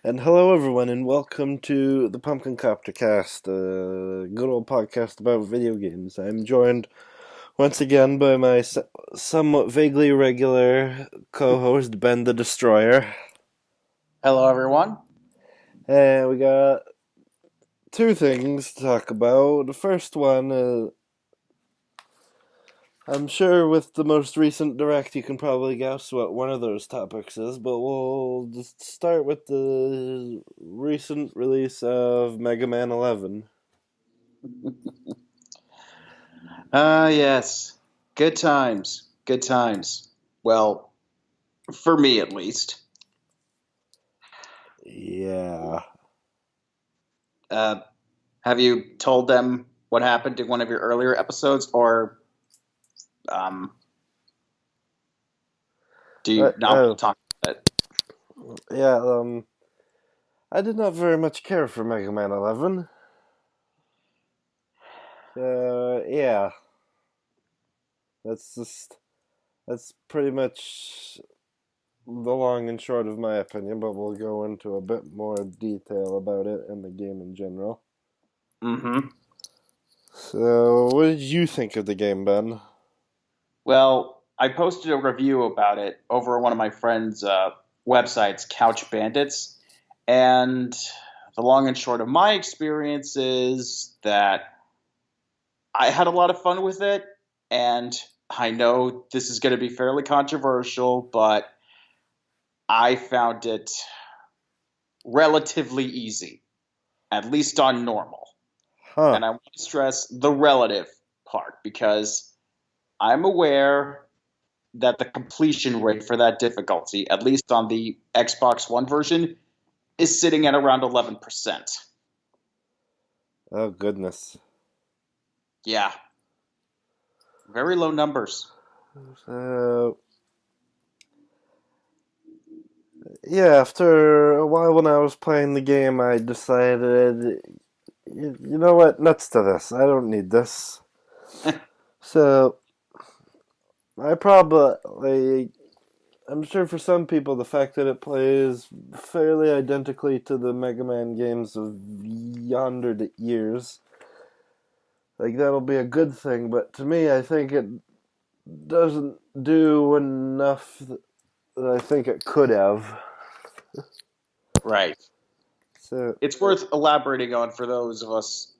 And hello, everyone, and welcome to the Pumpkin Copter Cast, a good old podcast about video games. I'm joined once again by my somewhat vaguely irregular co-host, Ben the Destroyer. Hello, everyone. And we got two things to talk about. The first one, I'm sure with the most recent Direct you can probably guess what one of those topics is, but we'll just start with the recent release of Mega Man 11. Yes. Good times. Good times. Well, for me at least. Yeah. Uh, have you told them what happened in one of your earlier episodes, or um, do you not want to Oh, talk about it? yeah, I did not very much care for Mega Man 11. Yeah, that's just, that's pretty much the long and short of my opinion, but we'll go into a bit more detail about it and the game in general. Mm-hmm. So, what did you think of the game, Ben? Well, I posted a review about it over one of my friends' websites, Couch Bandits, and the long and short of my experience is that I had a lot of fun with it, and I know this is going to be fairly controversial, but I found it relatively easy, at least on normal. Huh. And I want to stress the relative part because I'm aware that the completion rate for that difficulty, at least on the Xbox One version, is sitting at around 11%. Oh, goodness. Yeah, very low numbers. So, yeah, after a while when I was playing the game, I decided, you know what, nuts to this. I don't need this. So, I probably, I'm sure for some people, the fact that it plays fairly identically to the Mega Man games of yonder years, like that'll be a good thing. But to me, I think it doesn't do enough that I think it could have. Right. So, It's worth elaborating on for those of us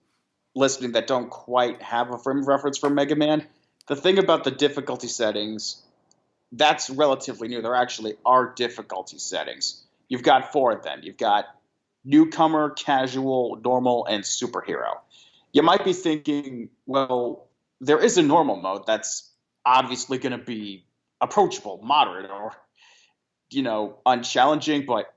listening that don't quite have a frame of reference for Mega Man. The thing about the difficulty settings, that's relatively new. There actually are difficulty settings. You've got four of them. You've got newcomer, casual, normal, and superhero. You might be thinking, well, there is a normal mode that's obviously going to be approachable, moderate, or unchallenging, but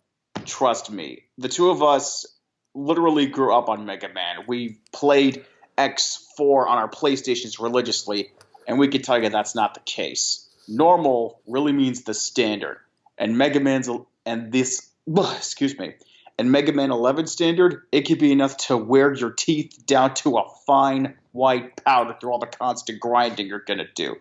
trust me, the two of us literally grew up on Mega Man. We played X4 on our PlayStations religiously, and we can tell you that's not the case. Normal really means the standard, and Mega Man's and this excuse me, and Mega Man 11 standard, it could be enough to wear your teeth down to a fine white powder through all the constant grinding you're gonna do.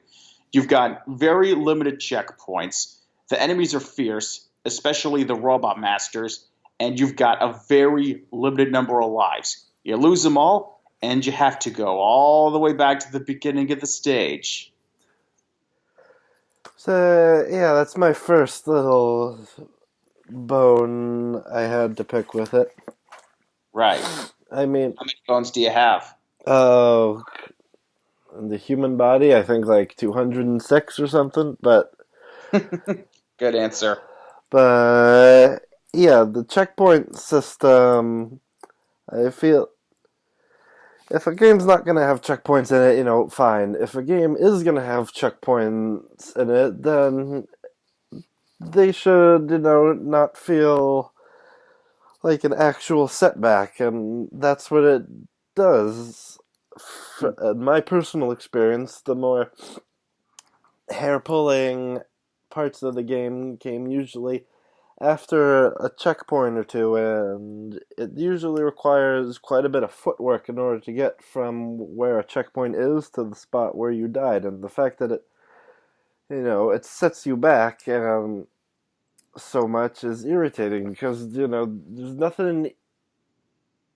You've got very limited checkpoints. The enemies are fierce, especially the robot masters, and you've got a very limited number of lives. You lose them all, and you have to go all the way back to the beginning of the stage. so yeah, that's my first little bone I had to pick with it. Right. I mean, How many bones do you have? oh, the human body, I think like 206 or something, Good answer. but yeah, the checkpoint system, I feel if a game's not going to have checkpoints in it, fine. If a game is going to have checkpoints in it, then they should, not feel like an actual setback, and that's what it does. In my personal experience, the more hair pulling parts of the game came usually after a checkpoint or two, and it usually requires quite a bit of footwork in order to get from where a checkpoint is to the spot where you died. And the fact that it sets you back, so much is irritating because there's nothing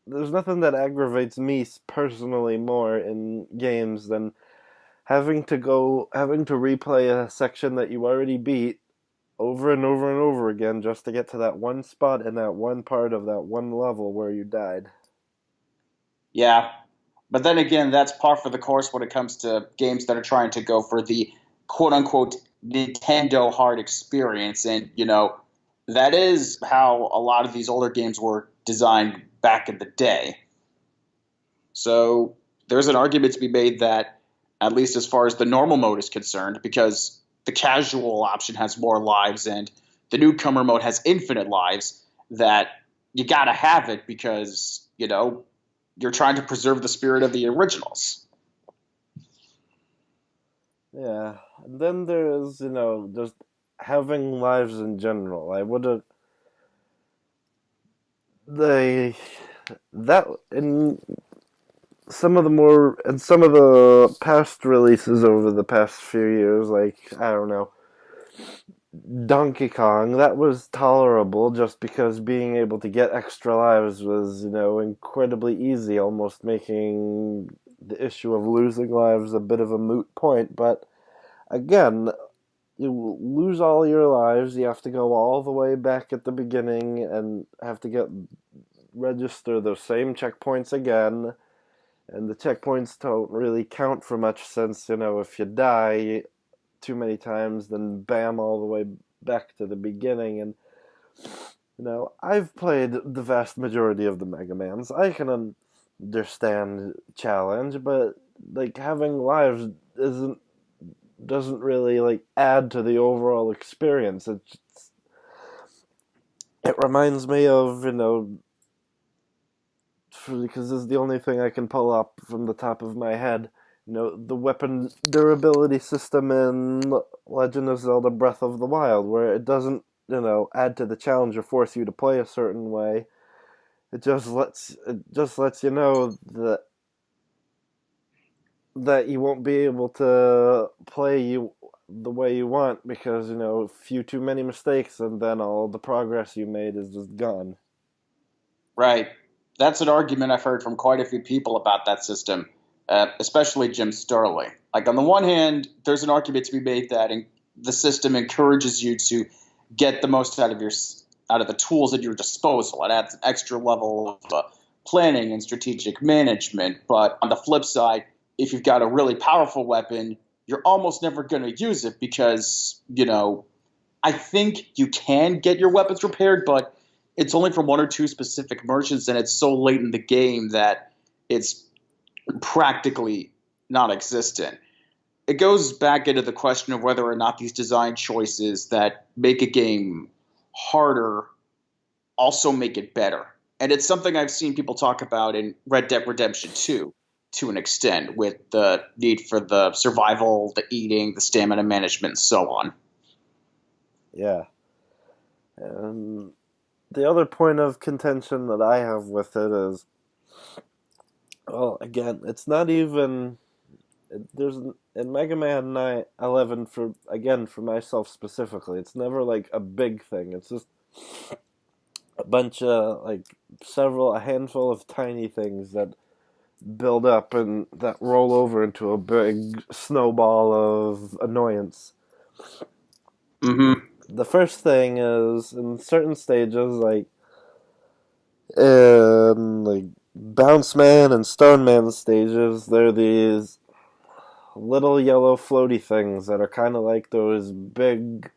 that aggravates me personally more in games than having to replay a section that you already beat over and over and over again just to get to that one spot in that one part of that one level where you died. Yeah, but then again, that's par for the course when it comes to games that are trying to go for the quote unquote Nintendo hard experience. And, that is how a lot of these older games were designed back in the day. So there's an argument to be made that, at least as far as the normal mode is concerned, because the casual option has more lives and the newcomer mode has infinite lives, that you got to have it because, you're trying to preserve the spirit of the originals. Yeah, and then there's just having lives in general. I would have they that in some of the past releases over the past few years, like I don't know, Donkey Kong, that was tolerable just because being able to get extra lives was, incredibly easy, almost making the issue of losing lives a bit of a moot point. But again, you lose all your lives, you have to go all the way back at the beginning and have to register the same checkpoints again. And the checkpoints don't really count for much since, if you die too many times, then bam, all the way back to the beginning. And, I've played the vast majority of the Megamans. I can understand challenge, but, like, having lives doesn't really, like, add to the overall experience. It reminds me of, because this is the only thing I can pull up from the top of my head. The weapon durability system in Legend of Zelda Breath of the Wild, where it doesn't, add to the challenge or force you to play a certain way. It just lets you know that you won't be able to play you the way you want because, a few too many mistakes and then all the progress you made is just gone. Right. That's an argument I've heard from quite a few people about that system, especially Jim Sterling. Like, on the one hand, there's an argument to be made that the system encourages you to get the most out of the tools at your disposal. It adds an extra level of planning and strategic management. But on the flip side, if you've got a really powerful weapon, you're almost never going to use it because, I think you can get your weapons repaired, but it's only from one or two specific merchants, and it's so late in the game that it's practically non-existent. It goes back into the question of whether or not these design choices that make a game harder also make it better. And it's something I've seen people talk about in Red Dead Redemption 2 to an extent, with the need for the survival, the eating, the stamina management, and so on. Yeah. And the other point of contention that I have with it is, well, again, it's not even there's in Mega Man 11 for myself specifically. It's never like a big thing. It's just a bunch of like a handful of tiny things that build up and that roll over into a big snowball of annoyance. Mm-hmm. The first thing is in certain stages, like Bounce Man and Stone Man stages, there are these little yellow floaty things that are kind of like those big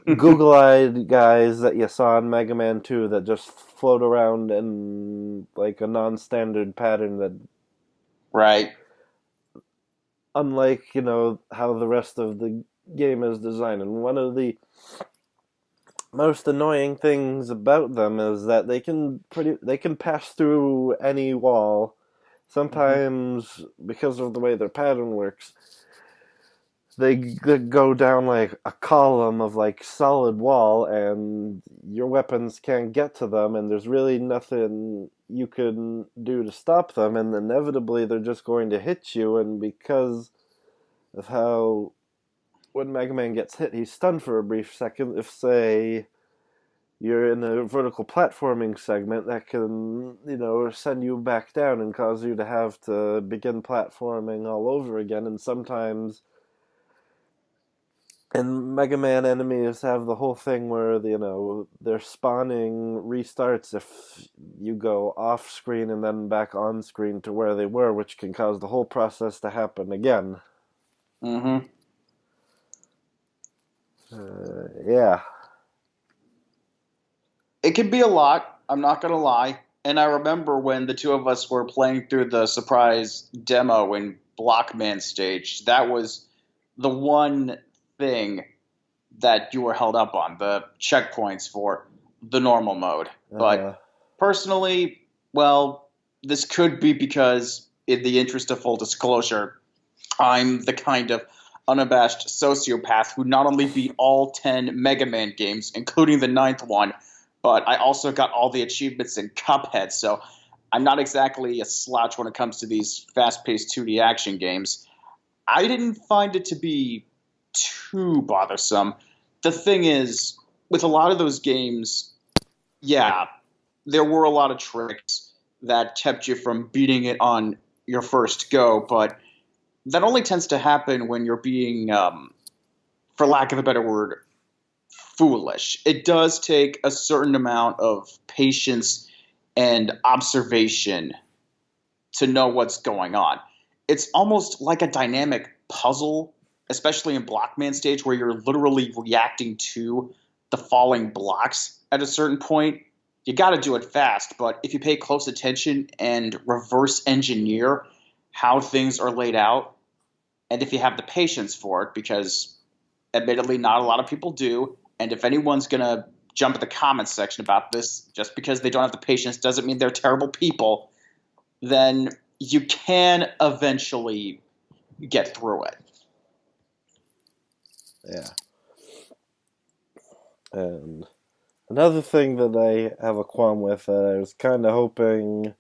Google-eyed guys that you saw in Mega Man 2 that just float around in like a non-standard pattern that, Right. unlike, how the rest of the game is designed. And one of the most annoying things about them is that they can pass through any wall. Mm-hmm. Sometimes, because of the way their pattern works, they go down like a column of like solid wall, and your weapons can't get to them, and there's really nothing you can do to stop them, and inevitably they're just going to hit you. And because of how when Mega Man gets hit, he's stunned for a brief second. If, say, you're in a vertical platforming segment, that can, send you back down and cause you to have to begin platforming all over again. And sometimes, and Mega Man enemies have the whole thing where, their spawning restarts if you go off screen and then back on screen to where they were, which can cause the whole process to happen again. Mm-hmm. Yeah. It can be a lot, I'm not going to lie. And I remember when the two of us were playing through the surprise demo in Blockman stage, that was the one thing that you were held up on, the checkpoints for the normal mode. Uh-huh. But personally, well, this could be because, in the interest of full disclosure, I'm the kind of unabashed sociopath who not only beat all 10 Mega Man games, including the ninth one, but I also got all the achievements in Cuphead, so I'm not exactly a slouch when it comes to these fast-paced 2D action games. I didn't find it to be too bothersome. The thing is, with a lot of those games, yeah, there were a lot of tricks that kept you from beating it on your first go, but that only tends to happen when you're being, for lack of a better word, foolish. It does take a certain amount of patience and observation to know what's going on. It's almost like a dynamic puzzle, especially in Blockman stage, where you're literally reacting to the falling blocks at a certain point. You got to do it fast, but if you pay close attention and reverse engineer how things are laid out, and if you have the patience for it, because admittedly not a lot of people do, and if anyone's going to jump in the comments section about this, just because they don't have the patience doesn't mean they're terrible people, then you can eventually get through it. Yeah. And another thing that I have a qualm with that I was kind of hoping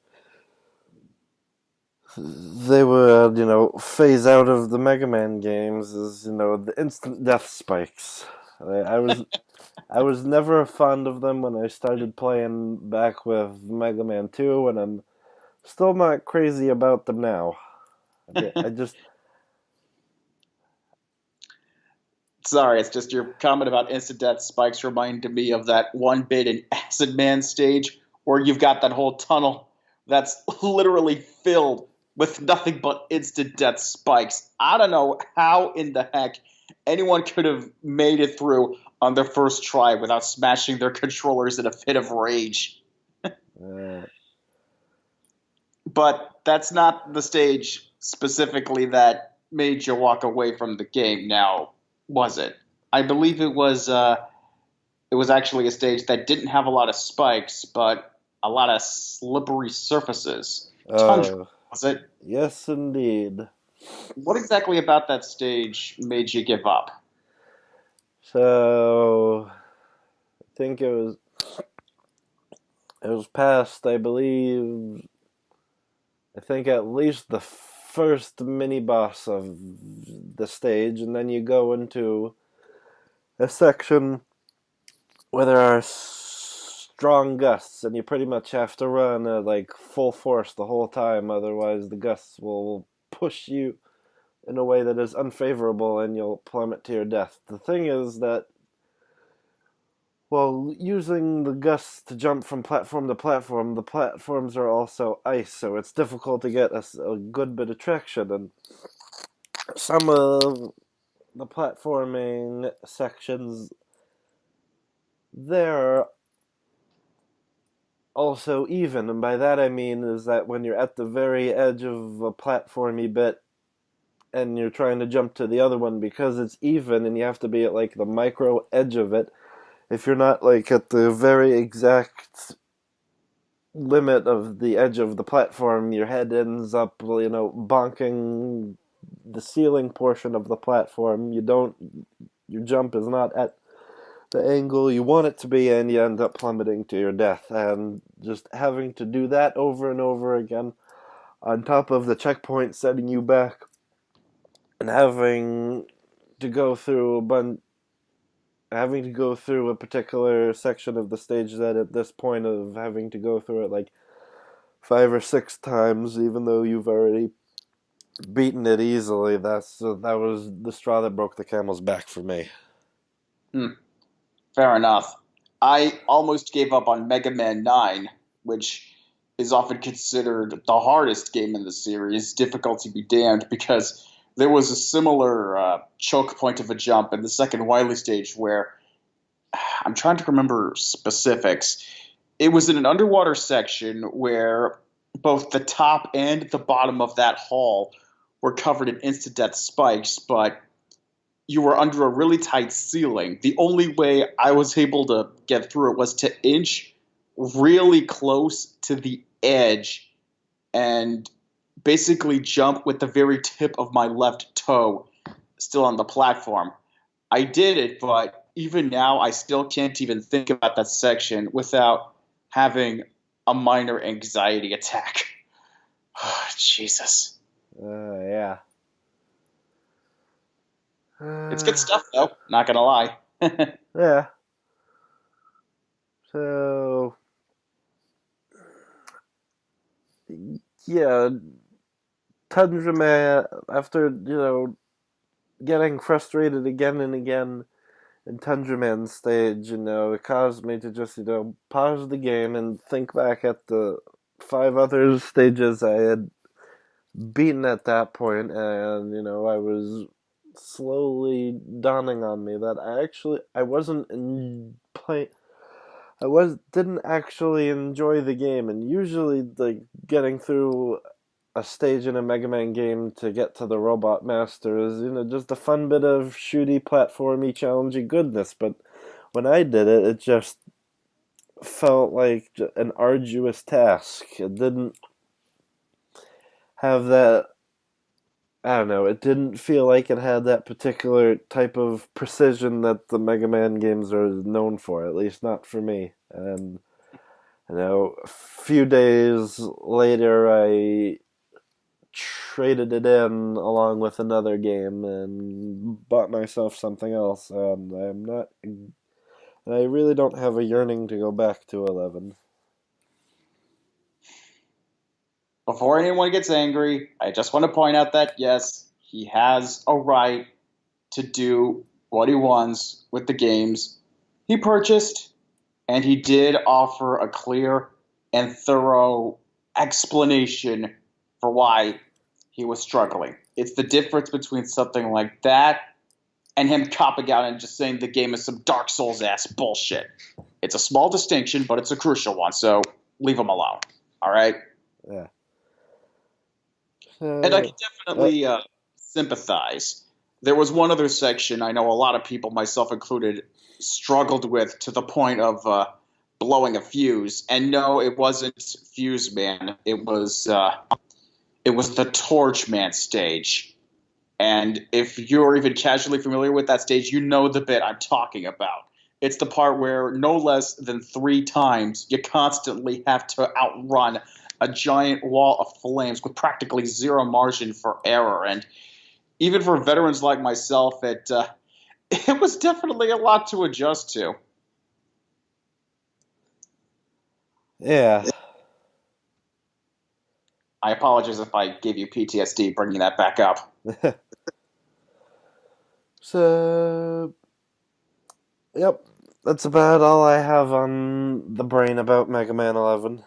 they would, phase out of the Mega Man games is, the instant death spikes. I was never fond of them when I started playing back with Mega Man 2, and I'm still not crazy about them now. I just Sorry, it's just your comment about instant death spikes reminded me of that one bit in Acid Man stage where you've got that whole tunnel that's literally filled with nothing but instant death spikes. I don't know how in the heck anyone could have made it through on their first try without smashing their controllers in a fit of rage. uh, But that's not the stage specifically that made you walk away from the game now, was it? I believe it was actually a stage that didn't have a lot of spikes, but a lot of slippery surfaces. Tundra, uh, was it? yes, indeed. What exactly about that stage made you give up? So I think it was past, I believe, I think at least the first mini boss of the stage, and then you go into a section where there are strong gusts, and you pretty much have to run at like full force the whole time, otherwise the gusts will push you in a way that is unfavorable and you'll plummet to your death. The thing is that, well, using the gusts to jump from platform to platform, the platforms are also ice, so it's difficult to get a good bit of traction. And some of the platforming sections there also even, and by that I mean is that when you're at the very edge of a platformy bit and you're trying to jump to the other one, because it's even and you have to be at like the micro edge of it, if you're not like at the very exact limit of the edge of the platform, your head ends up, bonking the ceiling portion of the platform. Your jump is not at the angle you want it to be, and you end up plummeting to your death. And just having to do that over and over again, on top of the checkpoint setting you back, and having to go through having to go through a particular section of the stage that at this point of having to go through it like 5 or 6 times, even though you've already beaten it easily. That was the straw that broke the camel's back for me. Hmm, fair enough. I almost gave up on Mega Man 9, which is often considered the hardest game in the series, difficulty be damned, because there was a similar choke point of a jump in the second Wily stage where I'm trying to remember specifics. It was in an underwater section where both the top and the bottom of that hall were covered in instant death spikes, but you were under a really tight ceiling. The only way I was able to get through it was to inch really close to the edge and basically jump with the very tip of my left toe still on the platform. I did it, but even now I still can't even think about that section without having a minor anxiety attack. Jesus. Yeah. It's good stuff, though. Not gonna lie. Yeah. So, yeah, Tundra Man, after, getting frustrated again and again in Tundra Man stage, it caused me to just, pause the game and think back at the 5 other stages I had beaten at that point, and, I was slowly dawning on me that I wasn't didn't actually enjoy the game, and usually like getting through a stage in a Mega Man game to get to the Robot Master is just a fun bit of shooty platformy challenging goodness. But when I did it, it just felt like an arduous task. It didn't have that. I don't know. It didn't feel like it had that particular type of precision that the Mega Man games are known for. At least not for me. And a few days later, I traded it in along with another game and bought myself something else. And I really don't have a yearning to go back to 11. Before anyone gets angry, I just want to point out that yes, he has a right to do what he wants with the games he purchased, and he did offer a clear and thorough explanation for why he was struggling. It's the difference between something like that and him copping out and just saying the game is some Dark Souls ass bullshit. It's a small distinction, but it's a crucial one, so leave him alone. All right? Yeah. And I can definitely sympathize. There was one other section I know a lot of people, myself included, struggled with to the point of blowing a fuse. And no, it wasn't Fuse Man. It was the Torch Man stage. And if you're even casually familiar with that stage, you know the bit I'm talking about. It's the part where no less than 3 times you constantly have to outrun a giant wall of flames with practically zero margin for error. And even for veterans like myself, it was definitely a lot to adjust to. Yeah. I apologize if I gave you PTSD bringing that back up. So, yep. That's about all I have on the brain about Mega Man 11.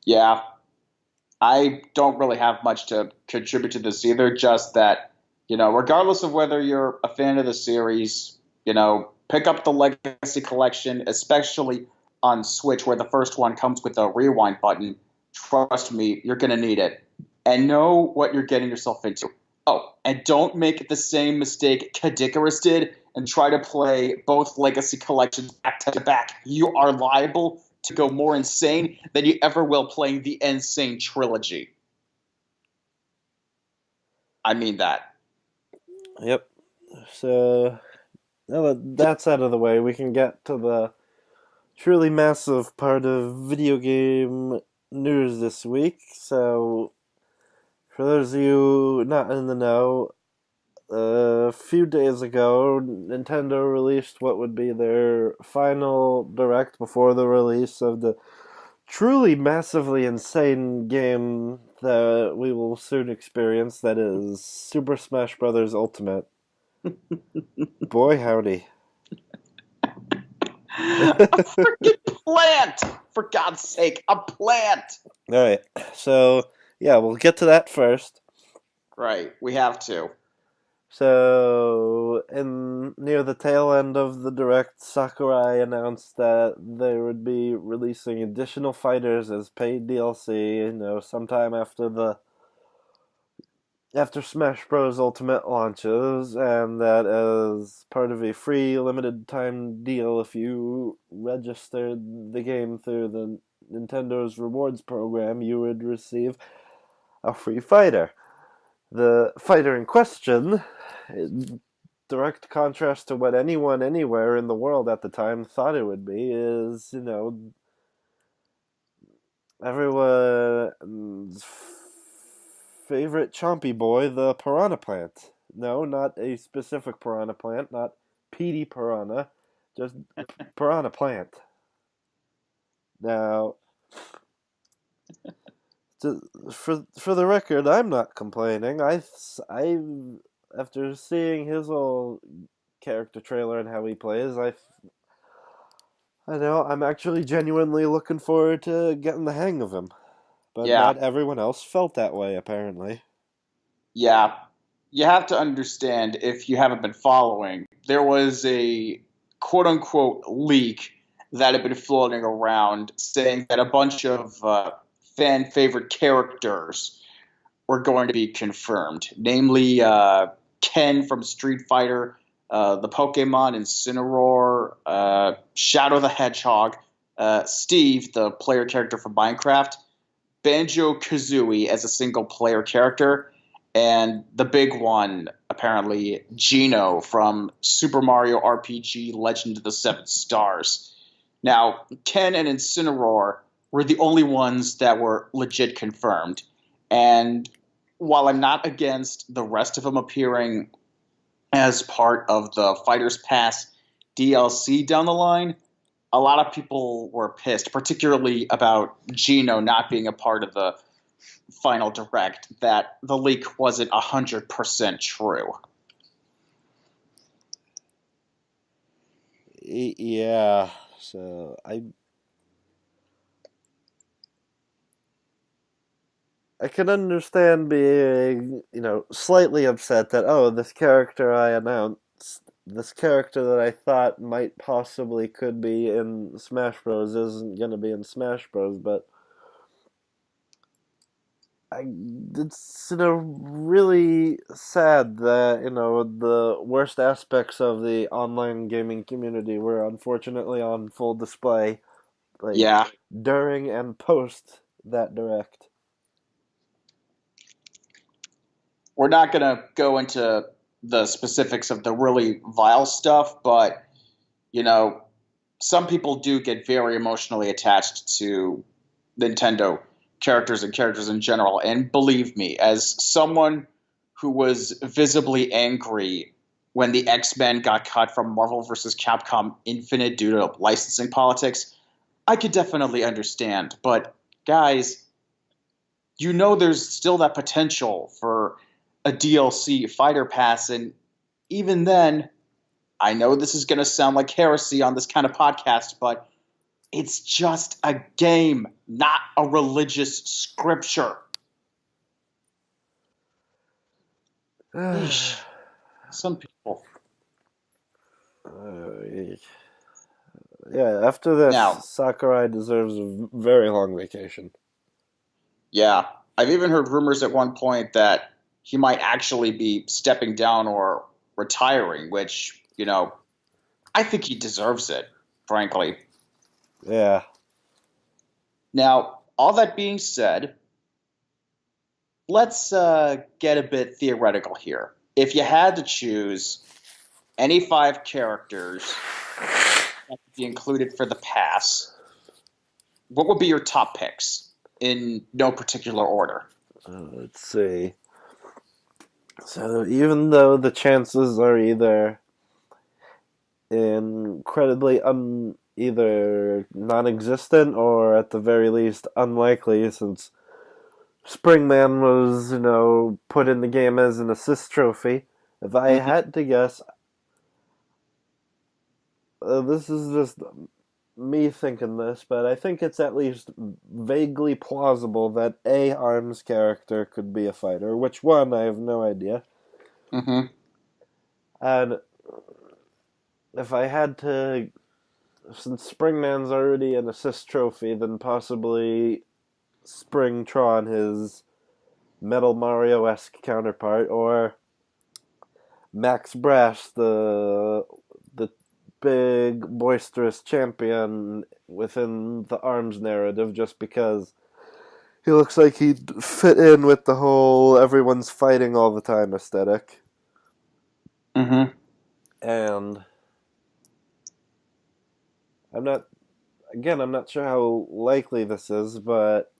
Yeah, I don't really have much to contribute to this either, just that, regardless of whether you're a fan of the series, pick up the Legacy Collection, especially on Switch, where the first one comes with a rewind button. Trust me, you're going to need it. And know what you're getting yourself into. Oh, and don't make the same mistake Kadikarus did and try to play both Legacy Collections back to back. You are liable to go more insane than you ever will playing the Insane Trilogy. I mean that. Yep. So, now that that's out of the way, we can get to the truly massive part of video game news this week. So, for those of you not in the know, a few days ago, Nintendo released what would be their final direct before the release of the truly massively insane game that we will soon experience, that is Super Smash Bros. Ultimate. Boy, howdy. A freaking plant! For God's sake, a plant! Alright, so, yeah, we'll get to that first. Right, we have to. So, near the tail end of the direct, Sakurai announced that they would be releasing additional fighters as paid DLC, sometime after Smash Bros. Ultimate launches, and that as part of a free limited time deal, if you registered the game through the Nintendo's rewards program, you would receive a free fighter. The fighter in question, in direct contrast to what anyone anywhere in the world at the time thought it would be, is, everyone's favorite chompy boy, the piranha plant. No, not a specific piranha plant, not Petey Piranha, just piranha plant. Now, for the record, I'm not complaining. I after seeing his whole character trailer and how he plays, I know I'm actually genuinely looking forward to getting the hang of him. But Yeah, not everyone else felt that way, apparently. yeah. You have to understand, if you haven't been following, there was a quote unquote leak that had been floating around saying that a bunch of fan favorite characters were going to be confirmed, namely Ken from Street Fighter, the Pokemon Incineroar, Shadow the Hedgehog, Steve, the player character from Minecraft, Banjo Kazooie as a single player character, and the big one, apparently, Geno from Super Mario RPG Legend of the Seven Stars. Now, Ken and Incineroar were the only ones that were legit confirmed. And while I'm not against the rest of them appearing as part of the Fighters Pass DLC down the line, a lot of people were pissed, particularly about Geno not being a part of the final direct, that the leak wasn't 100% true. Yeah, so I can understand being, slightly upset that, oh, this character I announced, this character that I thought might possibly could be in Smash Bros. Isn't going to be in Smash Bros. But it's, really sad that, the worst aspects of the online gaming community were unfortunately on full display, like, Yeah, during and post that direct. we're not going to go into the specifics of the really vile stuff, but, you know, some people do get very emotionally attached to Nintendo characters and characters in general. And believe me, as someone who was visibly angry when the X-Men got cut from Marvel vs. Capcom Infinite due to licensing politics, I could definitely understand. But guys, there's still that potential for a DLC fighter pass, and even then, I know this is going to sound like heresy on this kind of podcast, but it's just a game, not a religious scripture. Eesh. Some people. Yeah, after this, Now, Sakurai deserves a very long vacation. yeah, I've even heard rumors at one point that he might actually be stepping down or retiring, which, I think he deserves it, frankly. Yeah. Now, all that being said, let's get a bit theoretical here. If you had to choose any 5 characters that could be included for the pass, what would be your top picks in no particular order? Let's see. So even though the chances are either incredibly either non-existent or at the very least unlikely, since Springman was, put in the game as an assist trophy. If I Mhm. had to guess, this is just me thinking this, but I think it's at least vaguely plausible that a Arm's character could be a fighter. Which one, I have no idea. Mhm. And if I had to, since Springman's already an assist trophy, then possibly Springtron, his Metal Mario-esque counterpart, or Max Brass, the big boisterous champion within the Arms narrative, just because he looks like he'd fit in with the whole everyone's fighting all the time aesthetic. Mhm. And I'm not I'm not sure how likely this is, but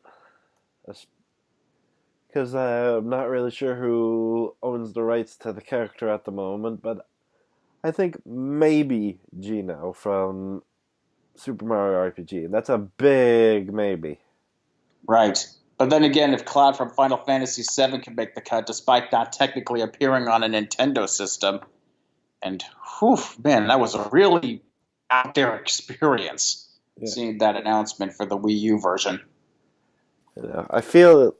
because I'm not really sure who owns the rights to the character at the moment, but I think maybe Gino from Super Mario RPG. That's a big maybe. Right. But then again, if Cloud from Final Fantasy VII can make the cut, despite not technically appearing on a Nintendo system, and whew, man, that was a really out there experience Yeah, seeing that announcement for the Wii U version. I feel.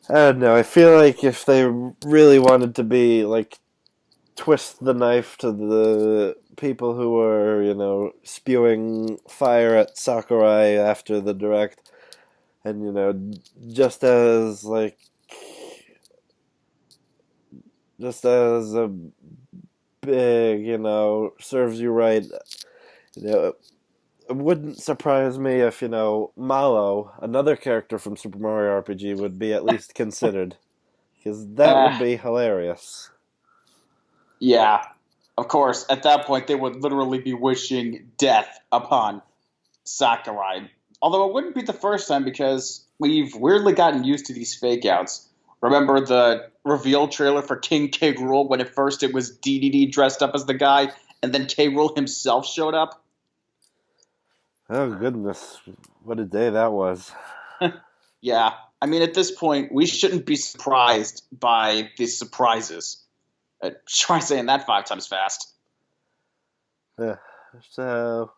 I don't know. I feel like if they really wanted to be like twist the knife to the people who were, spewing fire at Sakurai after the direct, and just as like just as a big, serves you right. It wouldn't surprise me if Malo, another character from Super Mario RPG, would be at least considered, because that Uh, would be hilarious. yeah, of course, at that point, they would literally be wishing death upon Sakurai. Although it wouldn't be the first time because we've weirdly gotten used to these fake outs. Remember the reveal trailer for King K. Rool when at first it was DDD dressed up as the guy, and then K. Rool himself showed up? Oh goodness, what a day that was! Yeah. I mean, at this point, we shouldn't be surprised by these surprises. Try saying that 5 times fast. Yeah. So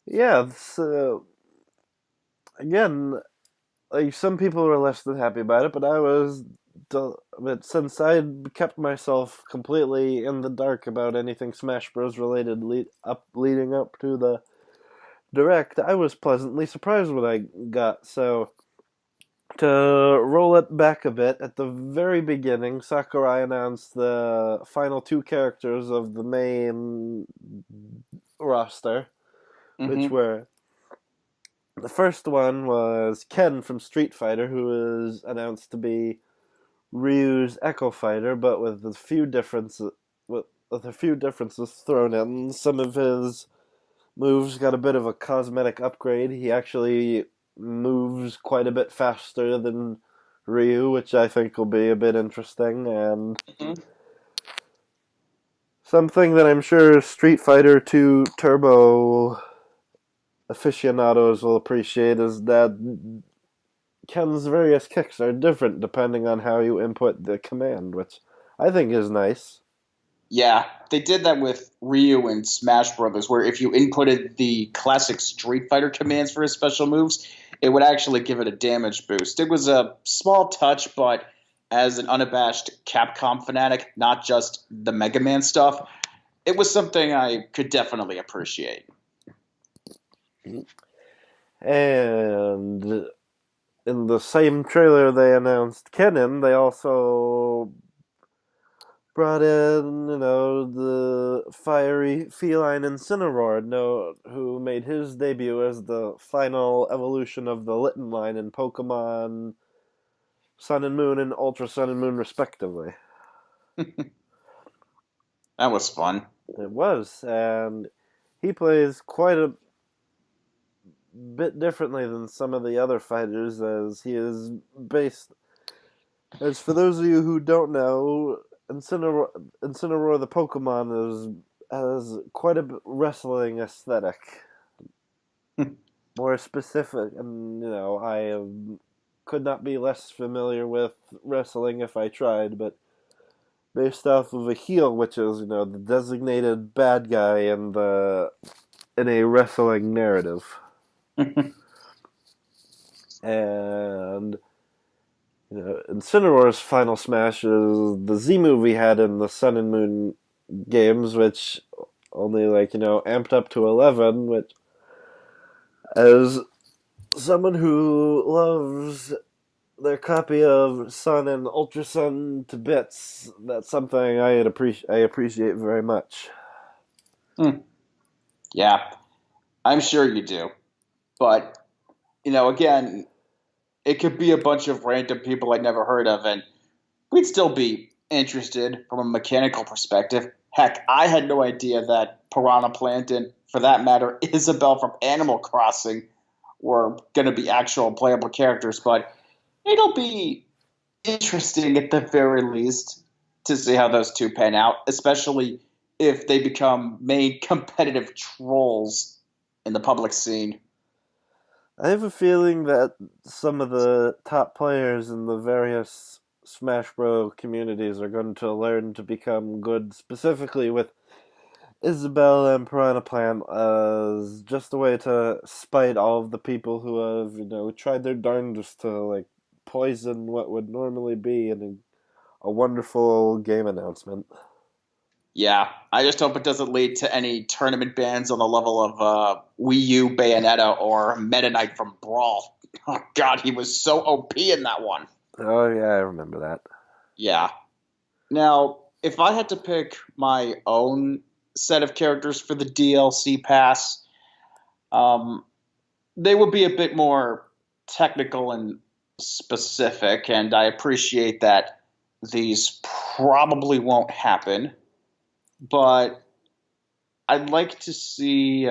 yeah, so again, like some people were less than happy about it, but I was. But since I kept myself completely in the dark about anything Smash Bros. Related leading up to the direct, I was pleasantly surprised when I got. So to roll it back a bit, at the very beginning, Sakurai announced the final two characters of the main roster, which Mm-hmm. were the first one was Ken from Street Fighter, who is announced to be Ryu's Echo Fighter, but with a few differences thrown in. Some of his moves got a bit of a cosmetic upgrade. He actually moves quite a bit faster than Ryu, which I think will be a bit interesting. And Mm-hmm. something that I'm sure Street Fighter 2 Turbo aficionados will appreciate is that Ken's various kicks are different depending on how you input the command, which I think is nice. Yeah, they did that with Ryu and Smash Brothers, where if you inputted the classic Street Fighter commands for his special moves, it would actually give it a damage boost. It was a small touch, but as an unabashed Capcom fanatic, not just the Mega Man stuff, it was something I could definitely appreciate. And in the same trailer they announced Kennen, they also brought in, the fiery feline Incineroar, who made his debut as the final evolution of the Litten line in Pokemon Sun and Moon and Ultra Sun and Moon, respectively. That was fun. It was, and he plays quite a bit differently than some of the other fighters, as he is based. As for those of you who don't know, Incineroar the Pokemon is has quite a wrestling aesthetic. More specific, and could not be less familiar with wrestling if I tried, but based off of a heel, which is the designated bad guy in a wrestling narrative. And Incineroar's final smash is the Z move he had in the Sun and Moon games, which only amped up to 11. Which, as someone who loves their copy of Sun and Ultra Sun to bits, that's something I appreciate very much. Yeah, I'm sure you do. But, again, it could be a bunch of random people I'd never heard of, and we'd still be interested from a mechanical perspective. Heck, I had no idea that Piranha Plant and, for that matter, Isabelle from Animal Crossing were going to be actual playable characters, but it'll be interesting at the very least to see how those two pan out, especially if they become main competitive trolls in the public scene. I have a feeling that some of the top players in the various Smash Bros. Communities are going to learn to become good, specifically with Isabelle and Piranha Plant, as just a way to spite all of the people who have, tried their darndest to poison what would normally be a wonderful game announcement. Yeah, I just hope it doesn't lead to any tournament bans on the level of Wii U Bayonetta or Meta Knight from Brawl. Oh God, he was so OP in that one. Oh yeah, I remember that. Yeah. Now, if I had to pick my own set of characters for the DLC pass, um, they would be a bit more technical and specific, and I appreciate that these probably won't happen. But I'd like to see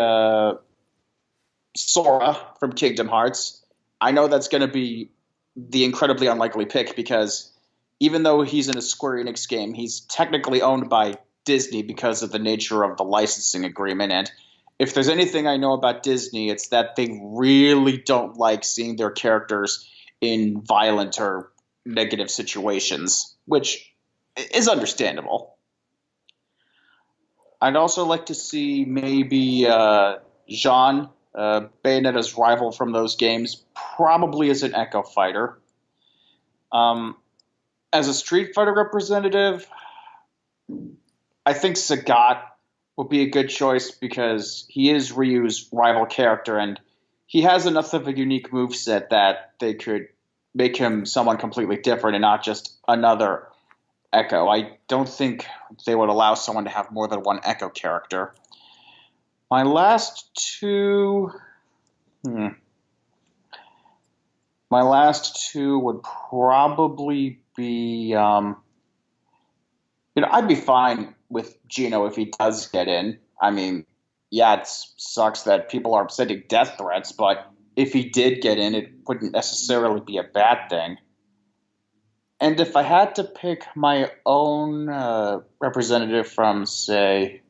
Sora from Kingdom Hearts. I know that's going to be the incredibly unlikely pick because even though he's in a Square Enix game, he's technically owned by Disney because of the nature of the licensing agreement. And if there's anything I know about Disney, it's that they really don't like seeing their characters in violent or negative situations, which is understandable. I'd also like to see maybe Jean, Bayonetta's rival from those games, probably as an Echo Fighter. Um, as a Street Fighter representative, I think Sagat would be a good choice because he is Ryu's rival character and he has enough of a unique moveset that they could make him someone completely different and not just another Echo. I don't think they would allow someone to have more than one Echo character. My last two. Hmm, my last two would probably be. I'd be fine with Gino if he does get in. I mean, yeah, it sucks that people are sending death threats, but if he did get in, it wouldn't necessarily be a bad thing. And if I had to pick my own representative from, say,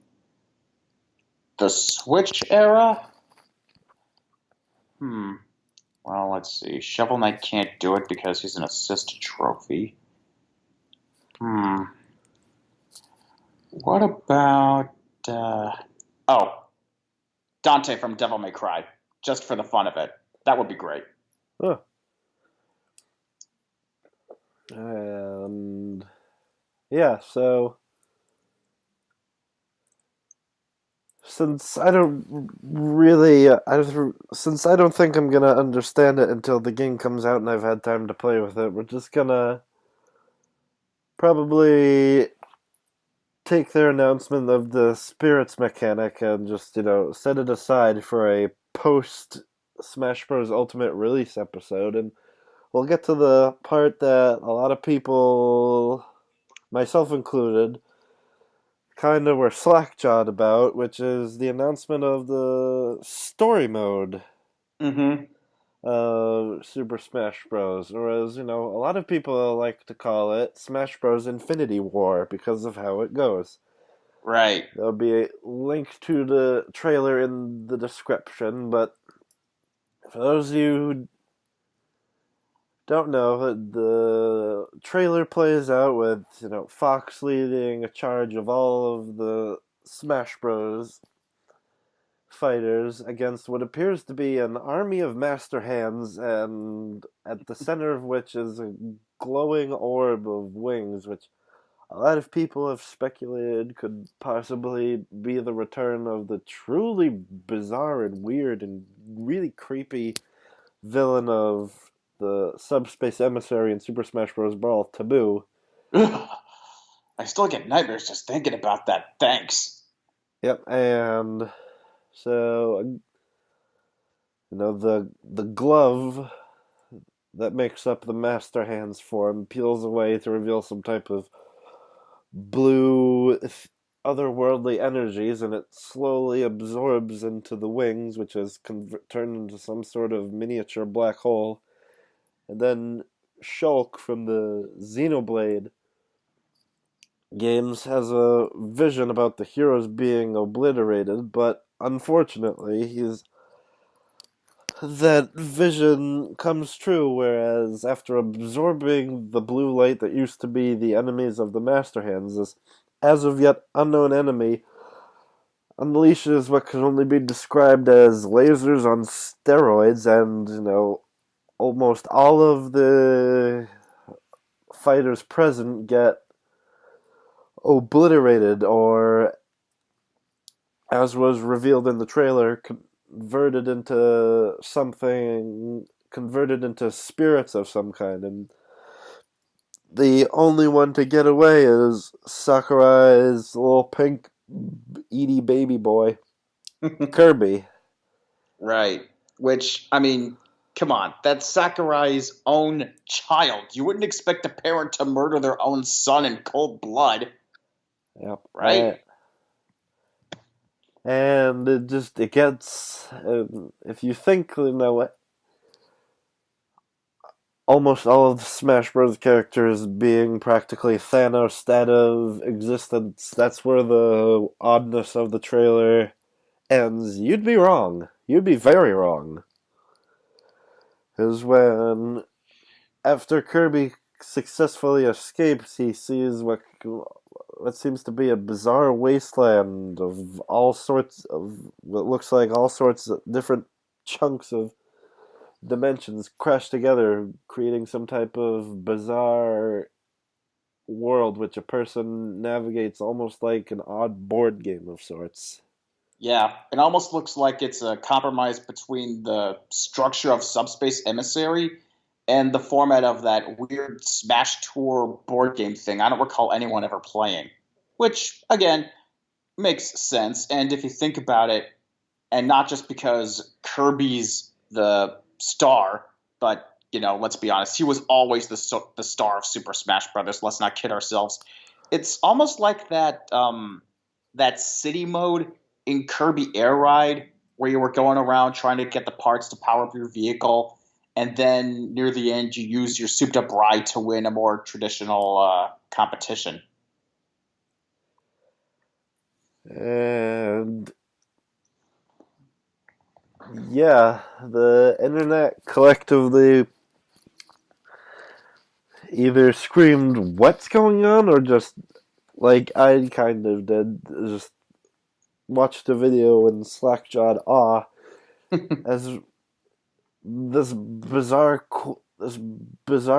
the Switch era, well, let's see. Shovel Knight can't do it because he's an assist trophy. What about oh, Dante from Devil May Cry, just for the fun of it? That would be great. Huh. And yeah, so since I don't really, since I don't think I'm gonna understand it until the game comes out and I've had time to play with it, we're just gonna probably take their announcement of the spirits mechanic and just set it aside for a post Smash Bros. Ultimate release episode, and we'll get to the part that a lot of people, myself included, kind of were slack-jawed about, which is the announcement of the story mode. Mm-hmm. Super Smash Bros. Or as, a lot of people like to call it Smash Bros. Infinity War because of how it goes. Right. There'll be a link to the trailer in the description, but for those of you who don't know, the trailer plays out with, Fox leading a charge of all of the Smash Bros. Fighters against what appears to be an army of master hands, and at the center of which is a glowing orb of wings, which a lot of people have speculated could possibly be the return of the truly bizarre and weird and really creepy villain of the Subspace Emissary in Super Smash Bros. Brawl, Taboo. I still get nightmares just thinking about that. Thanks. Yep, and so the glove that makes up the Master Hand's form peels away to reveal some type of blue, otherworldly energies, and it slowly absorbs into the wings, which is turned into some sort of miniature black hole. And then Shulk from the Xenoblade games has a vision about the heroes being obliterated, but unfortunately, that vision comes true, whereas after absorbing the blue light that used to be the enemies of the Master Hands, this as of yet unknown enemy unleashes what can only be described as lasers on steroids, and, almost all of the fighters present get obliterated, or, as was revealed in the trailer, converted into spirits of some kind, and the only one to get away is Sakurai's little pink Edie baby boy, Kirby. Right. Which, I mean, come on. That's Sakurai's own child. You wouldn't expect a parent to murder their own son in cold blood, Yep. right? And it gets, if you think, almost all of the Smash Bros. Characters being practically Thanos out of existence, that's where the oddness of the trailer ends. You'd be wrong. You'd be very wrong. Because when, after Kirby successfully escapes, he sees what seems to be a bizarre wasteland of all sorts of what looks like all sorts of different chunks of dimensions crashed together, creating some type of bizarre world which a person navigates almost like an odd board game of sorts. Yeah, it almost looks like it's a compromise between the structure of Subspace Emissary and the format of that weird Smash Tour board game thing. I don't recall anyone ever playing, which, again, makes sense. And if you think about it, and not just because Kirby's the star, but let's be honest, he was always the star of Super Smash Brothers. Let's not kid ourselves. It's almost like that city mode in Kirby Air Ride where you were going around trying to get the parts to power up your vehicle, and then near the end you use your souped up ride to win a more traditional competition. And yeah, the internet collectively either screamed, "What's going on?" or just, like I kind of did, just watched the video in slack-jawed awe as this bizarre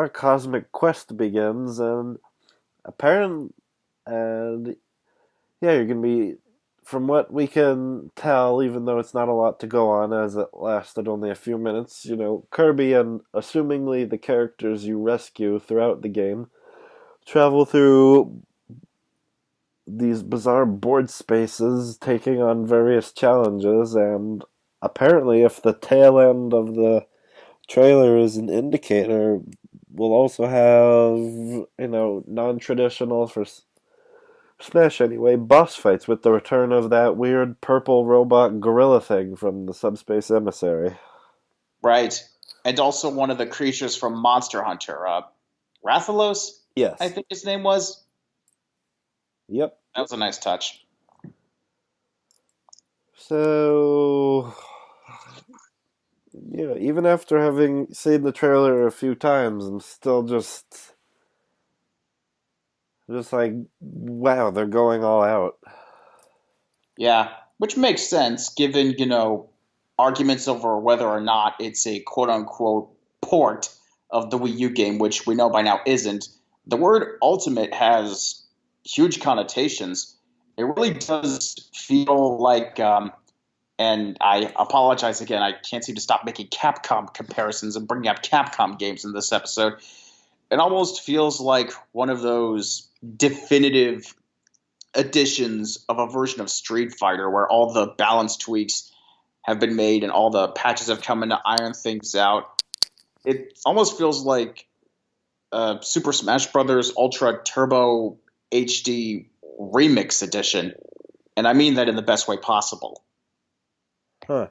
cosmic quest begins, and apparent and yeah, you're gonna be, from what we can tell, even though it's not a lot to go on, as it lasted only a few minutes, Kirby and assumingly the characters you rescue throughout the game travel through these bizarre board spaces, taking on various challenges, and apparently, if the tail end of the trailer is an indicator, we'll also have, non-traditional for Smash anyway, boss fights with the return of that weird purple robot gorilla thing from the Subspace Emissary. Right. And also one of the creatures from Monster Hunter, Rathalos, I Yes. think his name was. Yep. That was a nice touch. So, yeah, even after having seen the trailer a few times, I'm still just like, wow, they're going all out. Yeah, which makes sense given, arguments over whether or not it's a quote unquote port of the Wii U game, which we know by now isn't. The word ultimate has huge connotations. It really does feel like, and I apologize again, I can't seem to stop making Capcom comparisons and bringing up Capcom games in this episode. It almost feels like one of those definitive editions of a version of Street Fighter where all the balance tweaks have been made and all the patches have come in to iron things out. It almost feels like Super Smash Bros. Ultra Turbo HD Remix Edition, and I mean that in the best way possible. Huh.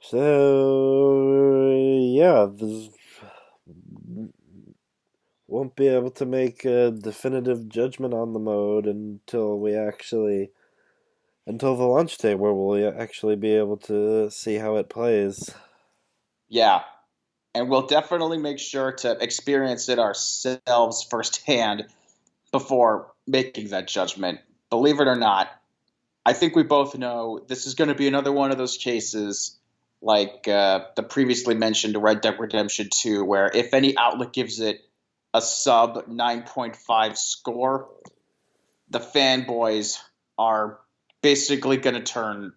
So, yeah, this won't be able to make a definitive judgment on the mode until the launch day where we'll actually be able to see how it plays. Yeah, and we'll definitely make sure to experience it ourselves firsthand before making that judgment. Believe it or not, I think we both know this is going to be another one of those cases like the previously mentioned Red Dead Redemption 2, where if any outlet gives it a sub 9.5 score, the fanboys are basically going to turn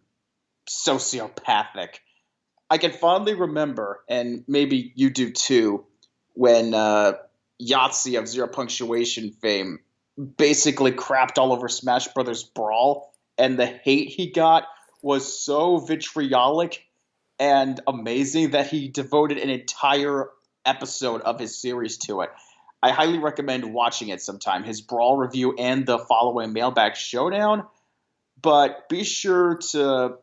sociopathic. I can fondly remember, and maybe you do too, when Yahtzee of Zero Punctuation fame basically crapped all over Smash Brothers Brawl, and the hate he got was so vitriolic and amazing that he devoted an entire episode of his series to it. I highly recommend watching it sometime, his Brawl review and the following Mailbag Showdown, but be sure to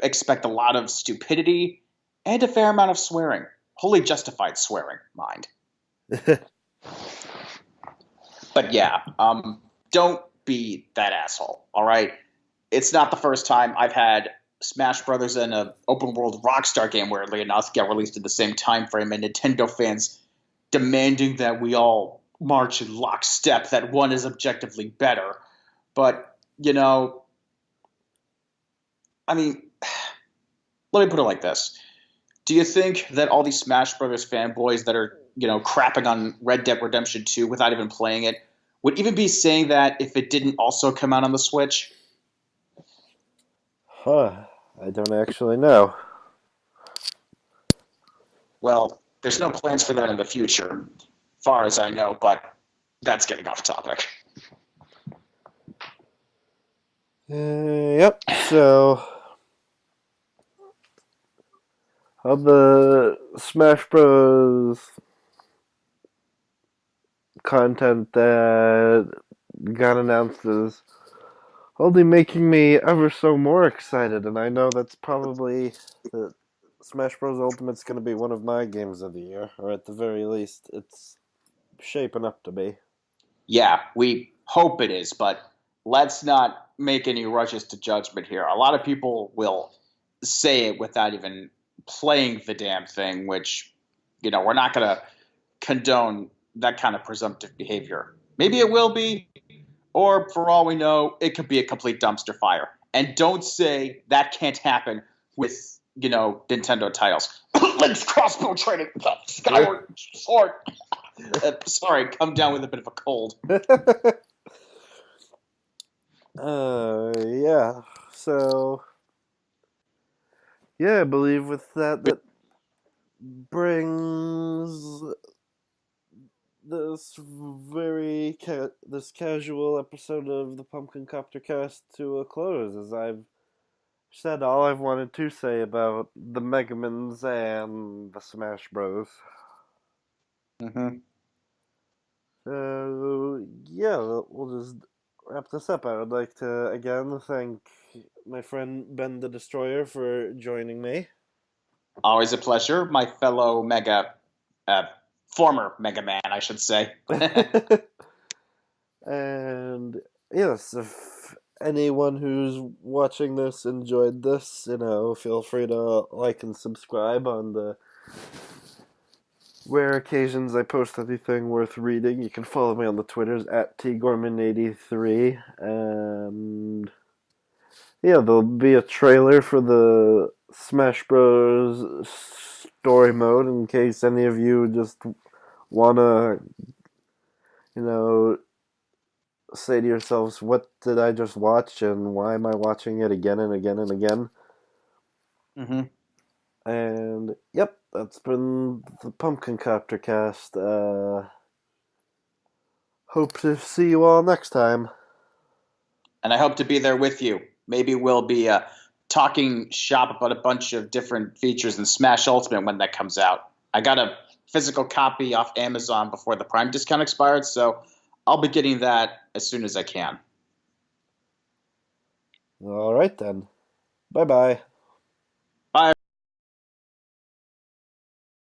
expect a lot of stupidity and a fair amount of swearing. Wholly justified swearing, mind. But yeah, don't be that asshole. All right, it's not the first time I've had Smash Brothers and an open world Rockstar game, weirdly enough, get released at the same time frame, and Nintendo fans demanding that we all march in lockstep, that one is objectively better. But I mean, let me put it like this: do you think that all these Smash Brothers fanboys that are, crapping on Red Dead Redemption 2 without even playing it would even be saying that if it didn't also come out on the Switch? Huh. I don't actually know. Well, there's no plans for that in the future, far as I know, but that's getting off topic. Yep. So, of the Smash Bros. Content that got announced is only making me ever so more excited, and I know that's probably the Smash Bros. Ultimate's going to be one of my games of the year, or at the very least, it's shaping up to be. Yeah, we hope it is, but let's not make any rushes to judgment here. A lot of people will say it without even playing the damn thing, which, we're not going to condone that kind of presumptive behavior. Maybe it will be, or for all we know, it could be a complete dumpster fire. And don't say that can't happen with, Nintendo titles. Link's crossbow training, Skyward Sword. Sorry, come down with a bit of a cold. Yeah. So, yeah, I believe with that brings this casual episode of the Pumpkin Copter Cast to a close, as I've said all I've wanted to say about the Megamans and the Smash Bros. Mm-hmm. So yeah, we'll just wrap this up, I would like to again thank my friend Ben the Destroyer for joining me. Always a pleasure, my fellow uh, former Mega Man, I should say. And yes, if anyone who's watching this enjoyed this, feel free to like and subscribe on the rare occasions I post anything worth reading. You can follow me on the Twitters at tgorman83. And yeah, there'll be a trailer for the Smash Bros. Story mode in case any of you just wanna, you know, say to yourselves, what did I just watch and why am I watching it again and again and again? Mm-hmm. And yep, that's been the Pumpkin Copter cast. Hope to see you all next time. And I hope to be there with you. Maybe we'll be talking shop about a bunch of different features in Smash Ultimate when that comes out. I got a physical copy off Amazon before the Prime discount expired, so I'll be getting that as soon as I can. All right then. Bye bye.